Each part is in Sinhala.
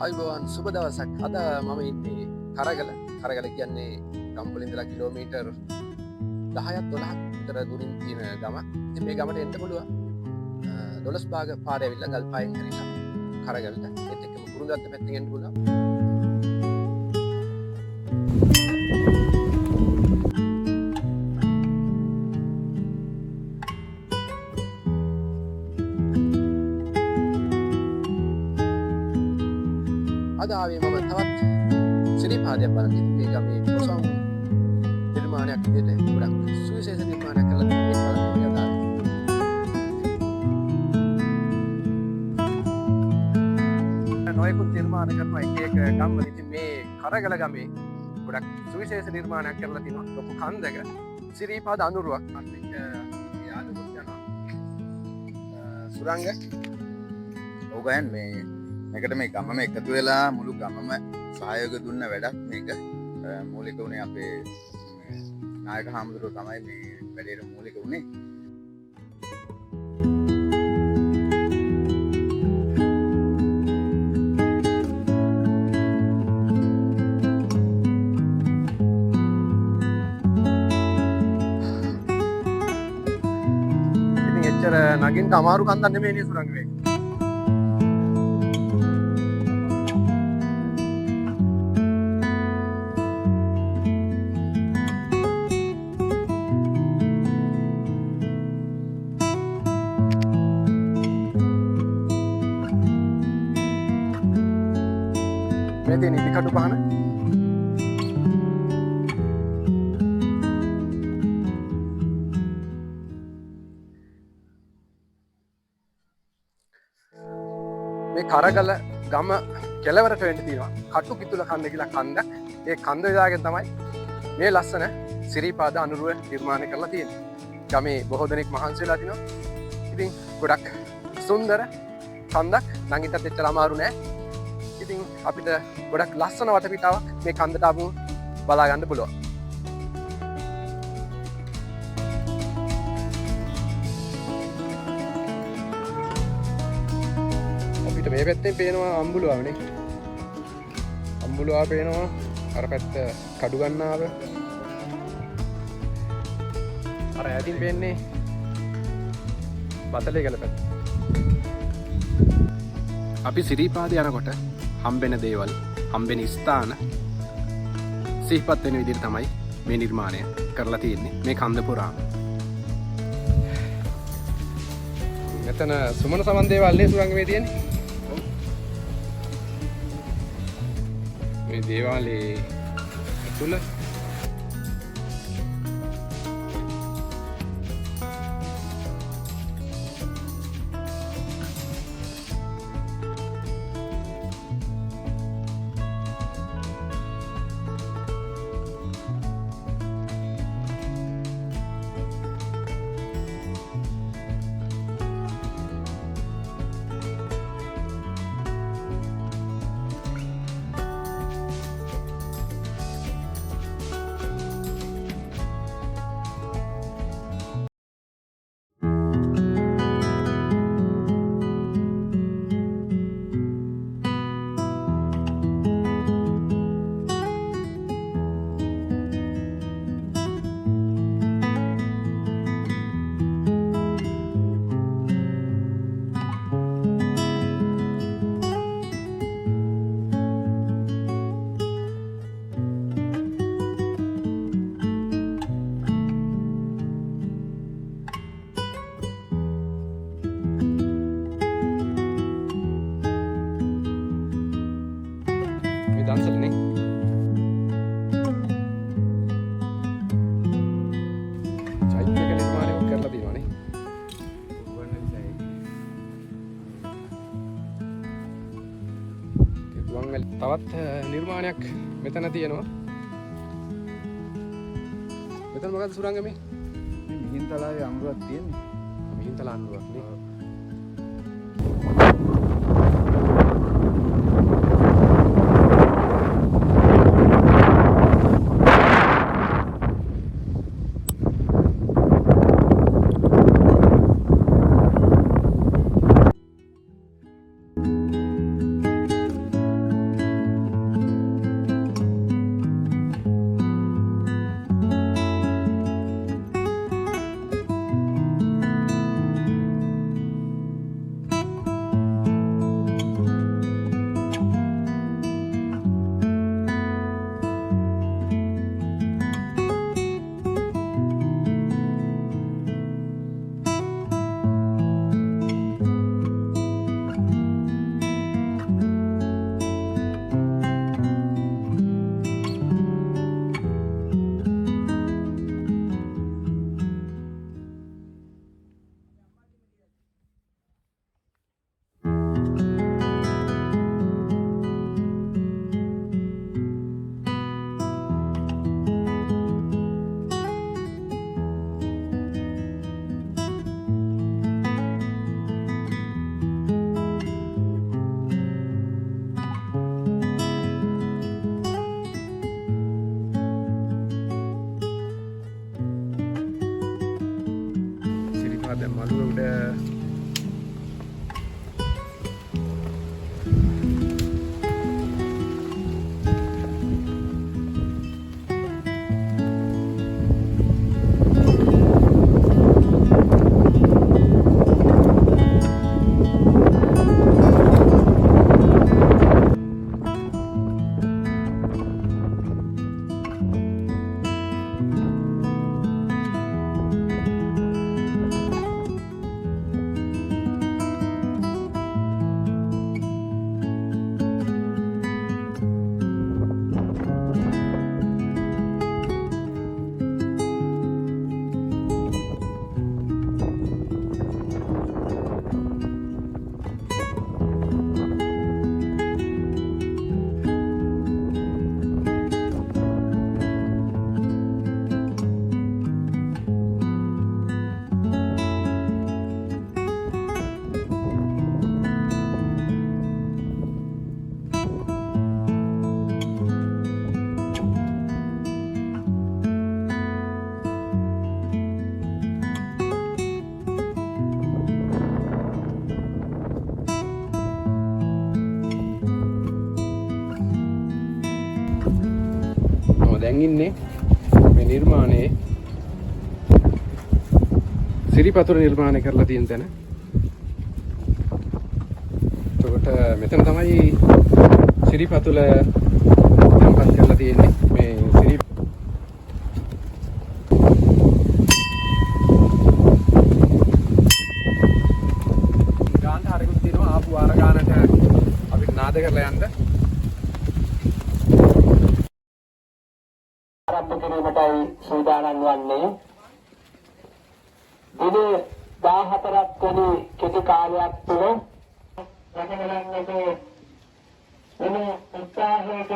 අයිබෝවන් සුබ දවසක්. අද මම ඉන්නේ කරගල කියන්නේ ගම්පොළ ඉඳලා කිලෝමීටර් 10ක් 12ක් විතර දුරින් තියෙන ගමක්. ඉතින් මේ ගමට එන්න පුළුවන්. දොළොස් භාග පාරේ ඇවිල්ලා ගල්පායෙන් හැරිලා කරගලට ඒත් එක්කම කුරුඳුවත්ත පැත්තෙන් එන්න පුළුවන්. අද ආවේ මම තවත් සිරිපාදයක් බලන්න. මේ ගමේ කොසම් නිර්මාණයක් විදිහට ගොඩක් සුවිශේෂ නිර්මාණයක් කරලා තියෙනවා. නොයෙකුත් නිර්මාණ කරනවා එක එක ගම්වල. ඉතින් මේ කරගල ගමේ ගොඩක් සුවිශේෂ නිර්මාණයක් කරලා තියෙනවා. ලොකු කන්දක සිරිපාද අනුරුවක්. අනිත් යාළුවෝ යනවා. සුරංග ඕගයන් මේකට මේ ගමම එකතු වෙලා මුළු ගමම සහයෝග දුන්න වැඩක් මේක. මූලික වුණේ අපේ නායක හාමුදුරුවෝ තමයි මේ වැඩේට මූලික වුණේ. ඉතින් එච්චර නගින්න අමාරු කන්දක් නෙමෙයි නේ සුරංග මේක. මේ තියෙන ඉදිකටු පහන මේ කරගල ගම කෙළවරට වෙන්න තියෙනවා කටු කිතුල කන්ද කියලා කන්දක්. ඒ කන්ද විදාගෙන තමයි මේ ලස්සන සිරිපාද අනුරුව නිර්මාණය කරලා තියෙන්නේ. ගමේ බොහෝ දෙනෙක් මහන්සි වෙලා තිනවා. ඉතින් ගොඩක් සුන්දර කන්දක්. නංගිටත් එච්චර අමාරු නෑ. ඉතින් අපිට ගොඩක් ලස්සන වටපිටාවක් මේ කන්දට ආවම බලා ගන්න පුළුවන්. අපිට මේ පැත්තෙන් පේනවා අම්බුලුවාවනේ. අම්බුලුවා පේනවා. අර පැත්ත කඩු ගන්නාව. අර ඈතින් පේන්නේ බතලේ ගල පැත්ත. අපි සිරිපාද යනකොට හම්බෙන දේවල්, හම්බෙන ස්ථාන සිහිපත් වෙන විදිහට තමයි මේ නිර්මාණය කරලා තියෙන්නේ මේ කන්ද පුරාම. මෙතන සුමන සමන් දේවල් නේ සුරංග මේ තියෙන්නේ. මේ දේවාලේ ඇතුළ දන්සලනේ. චෛත්‍යක නිර්මාණය කරලා තියෙනවානේ. තවත් නිර්මාණයක් මෙතන තියෙනවා. මෙතන මොකද්ද සුරංග මේ? මිහින්තලාවේ අමුරුවක් තියෙන්නේ. මිහින්තලා අනුරුවක් නේ. දැන් මළුව උඩ දැන් ඉන්නේ මේ නිර්මාණයේ සිරිපතුර නිර්මාණය කරලා තියෙන තැන. එතකොට මෙතන තමයි සිරිපතුල තැන්පත් කරලා තියෙන්නේ. මේ සිරි ගානට හරියට තියෙනවා ආපු වාර ගානට අපිට නාද කරලා යන්න. කිරීමටයි සූදානම් වන්නේ. දින 14ක් වෙනි කෙටි කාලයක් තුළ රැකගැනීමට වෙන උත්සාහයක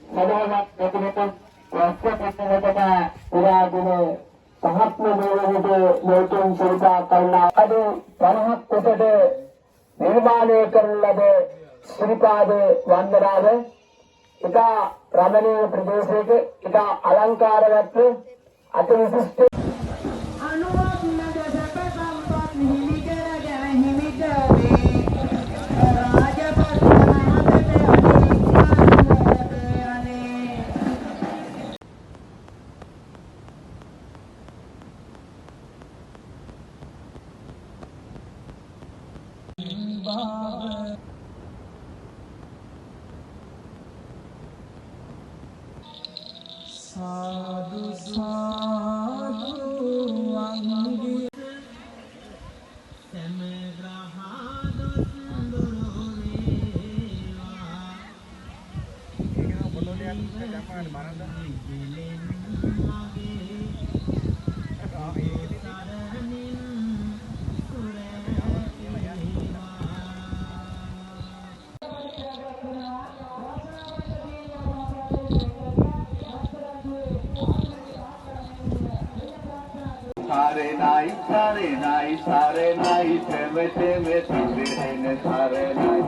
සදාවත් ප්‍රතිමත වස්තුපතකට පුරා දින 5ක් වේලකට ලෝකෙන් සිතා කළා. අද 50ක් කොට නිර්මාණය කරන ලද ශ්‍රීපාද වන්දනාව ඉතා රමණීය ප්‍රදේශයක ඉතා අලංකාරවත් අති විශිෂ්ට साधु साधु अंगी Sare nai, teme teme, teme sare nai.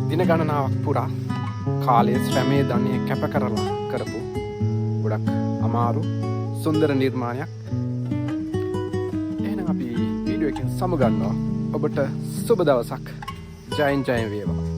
දින ගණනාවක් පුරා කාලයේ ශ්‍රමයේ ධනය කැප කරලා කරපු ගොඩක් අමාරු සුන්දර නිර්මාණයක්. එහෙනම් අපි වීඩියෝ එකෙන් සමුගන්නවා. ඔබට සුබ දවසක්. ජයෙන් ජයෙන් වේවා.